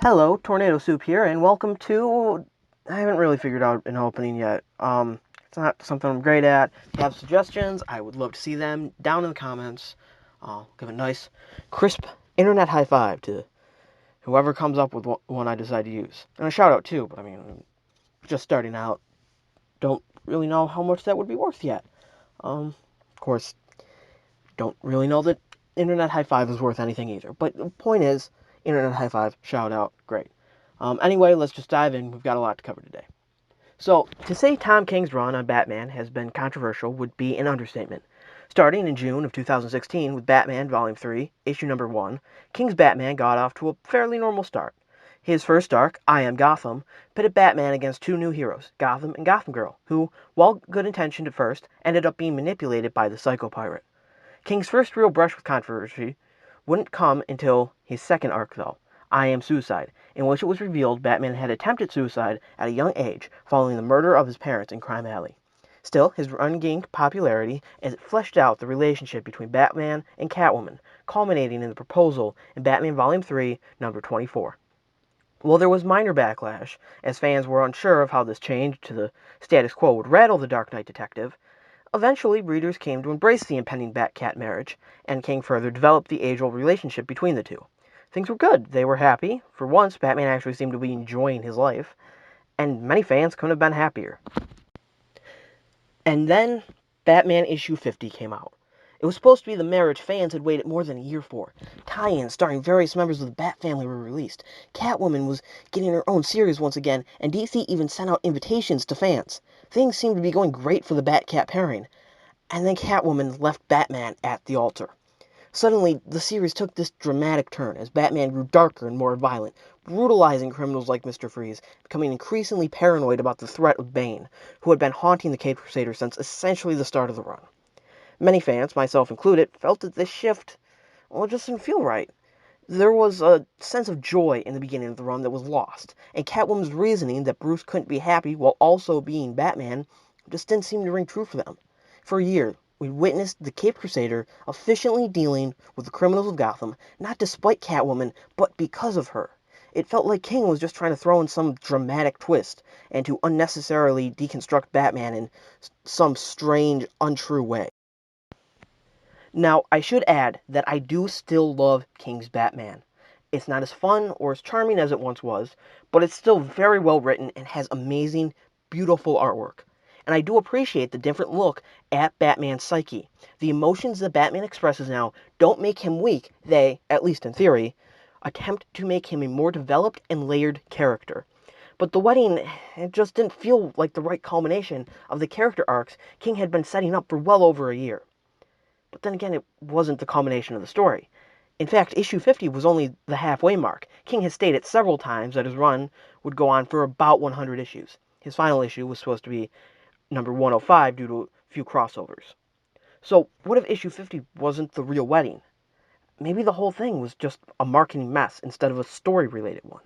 Hello, Tornado Soup here, and welcome to. I haven't really figured out an opening yet. It's not something I'm great at. If you have suggestions, I would love to see them down in the comments. I'll give a nice, crisp internet high five to whoever comes up with one I decide to use. And a shout out too, but I mean, I'm just starting out. Don't really know how much that would be worth yet. Of course, don't really know that internet high five is worth anything either. But the point is, internet high five, shout out, great. Anyway, let's just dive in. We've got a lot to cover today. So, to say Tom King's run on Batman has been controversial would be an understatement. Starting in June of 2016 with Batman Volume 3, Issue Number 1, King's Batman got off to a fairly normal start. His first arc, I Am Gotham, pitted Batman against two new heroes, Gotham and Gotham Girl, who, while good-intentioned at first, ended up being manipulated by the Psycho Pirate. King's first real brush with controversy wouldn't come until his second arc, though, I Am Suicide, in which it was revealed Batman had attempted suicide at a young age following the murder of his parents in Crime Alley. Still, his run gained popularity as it fleshed out the relationship between Batman and Catwoman, culminating in the proposal in Batman Volume 3, number 24. While there was minor backlash, as fans were unsure of how this change to the status quo would rattle the Dark Knight detective, eventually readers came to embrace the impending Bat-Cat marriage, and King further developed the age-old relationship between the two. Things were good. They were happy. For once, Batman actually seemed to be enjoying his life, and many fans couldn't have been happier. And then Batman issue 50 came out. It was supposed to be the marriage fans had waited more than a year for. Tie-ins starring various members of the Bat family were released. Catwoman was getting her own series once again, and DC even sent out invitations to fans. Things seemed to be going great for the Bat-Cat pairing. And then Catwoman left Batman at the altar. Suddenly, the series took this dramatic turn as Batman grew darker and more violent, brutalizing criminals like Mr. Freeze, becoming increasingly paranoid about the threat of Bane, who had been haunting the Caped Crusader since essentially the start of the run. Many fans, myself included, felt that this shift, well, it just didn't feel right. There was a sense of joy in the beginning of the run that was lost, and Catwoman's reasoning that Bruce couldn't be happy while also being Batman just didn't seem to ring true for them. For a year, we witnessed the Caped Crusader efficiently dealing with the criminals of Gotham, not despite Catwoman, but because of her. It felt like King was just trying to throw in some dramatic twist, and to unnecessarily deconstruct Batman in some strange, untrue way. Now, I should add that I do still love King's Batman. It's not as fun or as charming as it once was, but it's still very well written and has amazing, beautiful artwork. And I do appreciate the different look at Batman's psyche. The emotions that Batman expresses now don't make him weak. They, at least in theory, attempt to make him a more developed and layered character. But the wedding, it just didn't feel like the right culmination of the character arcs King had been setting up for well over a year. But then again, it wasn't the culmination of the story. In fact, issue 50 was only the halfway mark. King has stated several times that his run would go on for about 100 issues. His final issue was supposed to be number 105 due to a few crossovers. So, what if issue 50 wasn't the real wedding? Maybe the whole thing was just a marketing mess instead of a story-related one.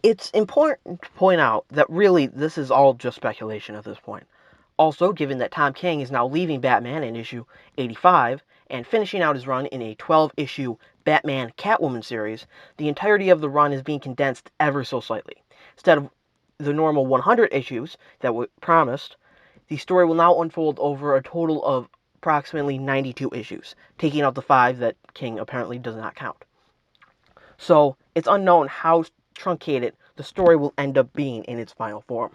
It's important to point out that really this is all just speculation at this point. Also, given that Tom King is now leaving Batman in issue 85 and finishing out his run in a 12-issue Batman Catwoman series, the entirety of the run is being condensed ever so slightly. Instead of the normal 100 issues that were promised, the story will now unfold over a total of approximately 92 issues, taking out the 5 that King apparently does not count. So, it's unknown how truncated the story will end up being in its final form.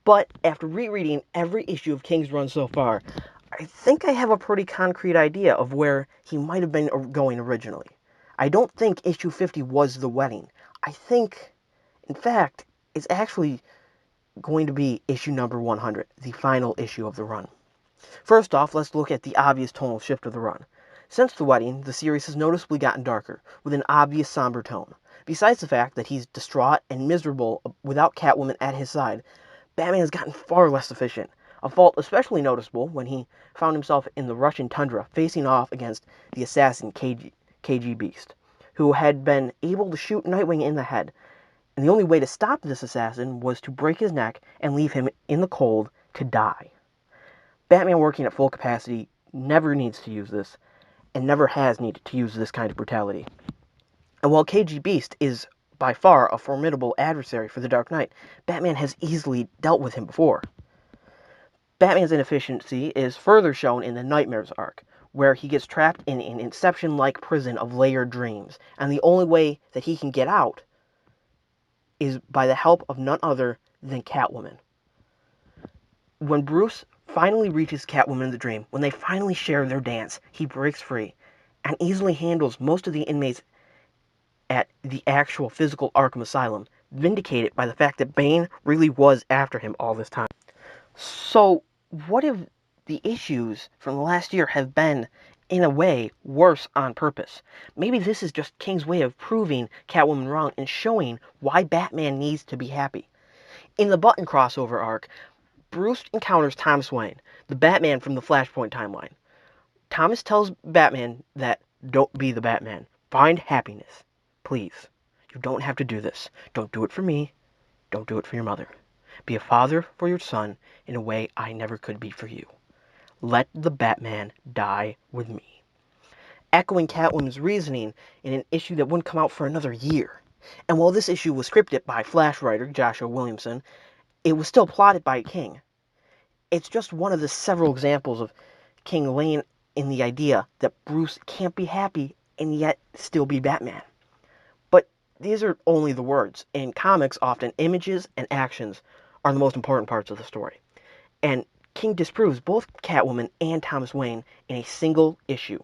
But after rereading every issue of King's run so far, I think I have a pretty concrete idea of where he might have been going originally. I don't think issue 50 was the wedding. I think, in fact, it's actually going to be issue number 100, the final issue of the run. First off, let's look at the obvious tonal shift of the run. Since the wedding, the series has noticeably gotten darker, with an obvious somber tone. Besides the fact that he's distraught and miserable without Catwoman at his side, Batman has gotten far less efficient, a fault especially noticeable when he found himself in the Russian tundra facing off against the assassin KG Beast, who had been able to shoot Nightwing in the head, and the only way to stop this assassin was to break his neck and leave him in the cold to die. Batman working at full capacity never needs to use this, and never has needed to use this kind of brutality. And while KG Beast is by far a formidable adversary for the Dark Knight, Batman has easily dealt with him before. Batman's inefficiency is further shown in the Nightmares arc, where he gets trapped in an Inception-like prison of layered dreams, and the only way that he can get out is by the help of none other than Catwoman. When Bruce finally reaches Catwoman in the dream, when they finally share their dance, he breaks free and easily handles most of the inmates at the actual physical Arkham Asylum, vindicated by the fact that Bane really was after him all this time. So, what if the issues from the last year have been, in a way, worse on purpose? Maybe this is just King's way of proving Catwoman wrong and showing why Batman needs to be happy. In the Button crossover arc, Bruce encounters Thomas Wayne, the Batman from the Flashpoint timeline. Thomas tells Batman that, don't be the Batman. Find happiness. Please. You don't have to do this. Don't do it for me. Don't do it for your mother. Be a father for your son in a way I never could be for you. Let the Batman die with me. Echoing Catwoman's reasoning in an issue that wouldn't come out for another year. And while this issue was scripted by Flash writer Joshua Williamson, it was still plotted by King. It's just one of the several examples of King laying in the idea that Bruce can't be happy and yet still be Batman. But these are only the words. In comics, often images and actions are the most important parts of the story. And King disproves both Catwoman and Thomas Wayne in a single issue.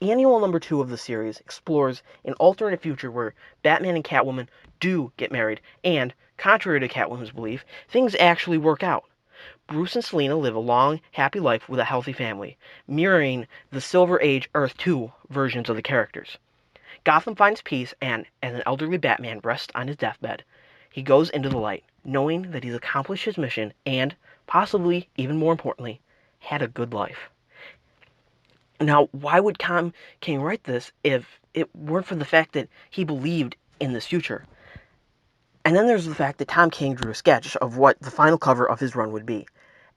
Annual number 2 of the series explores an alternate future where Batman and Catwoman do get married, and, contrary to Catwoman's belief, things actually work out. Bruce and Selina live a long, happy life with a healthy family, mirroring the Silver Age Earth 2 versions of the characters. Gotham finds peace, and, as an elderly Batman rests on his deathbed, he goes into the light, knowing that he's accomplished his mission and, possibly, even more importantly, had a good life. Now, why would Tom King write this if it weren't for the fact that he believed in this future? And then there's the fact that Tom King drew a sketch of what the final cover of his run would be.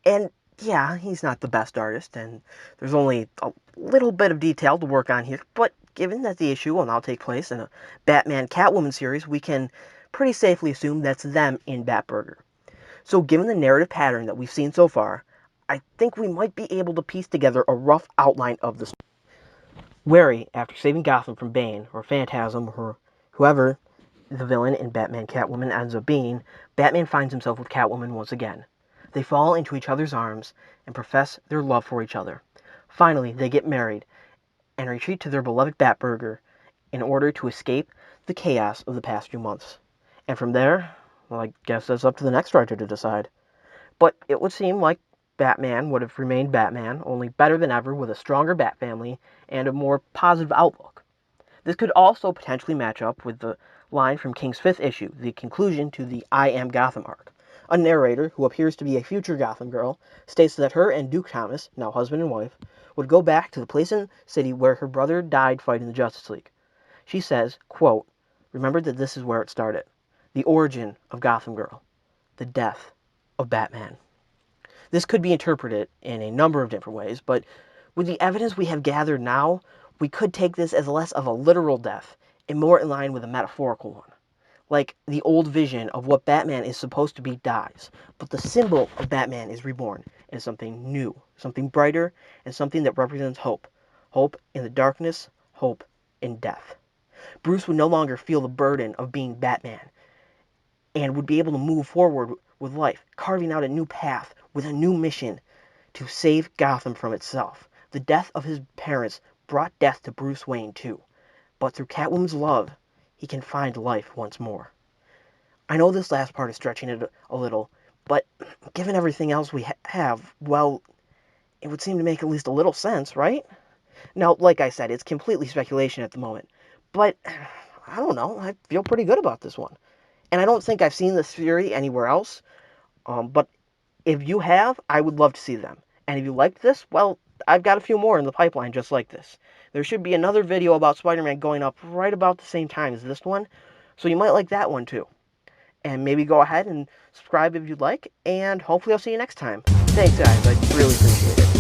And yeah, he's not the best artist, and there's only a little bit of detail to work on here, but given that the issue will now take place in a Batman-Catwoman series, we can pretty safely assume that's them in Batburger. So given the narrative pattern that we've seen so far, I think we might be able to piece together a rough outline of the story. Wary, after saving Gotham from Bane, or Phantasm, or whoever the villain in Batman Catwoman ends up being, Batman finds himself with Catwoman once again. They fall into each other's arms and profess their love for each other. Finally, they get married and retreat to their beloved Batburger in order to escape the chaos of the past few months. And from there, well, I guess that's up to the next writer to decide. But it would seem like Batman would have remained Batman, only better than ever with a stronger Bat family and a more positive outlook. This could also potentially match up with the line from King's 5th issue, the conclusion to the I Am Gotham arc. A narrator, who appears to be a future Gotham girl, states that her and Duke Thomas, now husband and wife, would go back to the place in the city where her brother died fighting the Justice League. She says, quote, "Remember that this is where it started. The origin of Gotham Girl. The death of Batman." This could be interpreted in a number of different ways, but with the evidence we have gathered now, we could take this as less of a literal death and more in line with a metaphorical one. Like the old vision of what Batman is supposed to be dies, but the symbol of Batman is reborn as something new, something brighter, and something that represents hope. Hope in the darkness, hope in death. Bruce would no longer feel the burden of being Batman and would be able to move forward with life, carving out a new path with a new mission to save Gotham from itself. The death of his parents brought death to Bruce Wayne too, but through Catwoman's love, he can find life once more. I know this last part is stretching it a little, but given everything else we have, well, it would seem to make at least a little sense, right? Now, like I said, it's completely speculation at the moment, but I don't know, I feel pretty good about this one. And I don't think I've seen this theory anywhere else, but if you have, I would love to see them. And if you liked this, well, I've got a few more in the pipeline just like this. There should be another video about Spider-Man going up right about the same time as this one, so you might like that one too. And maybe go ahead and subscribe if you'd like, and hopefully I'll see you next time. Thanks guys, I really appreciate it.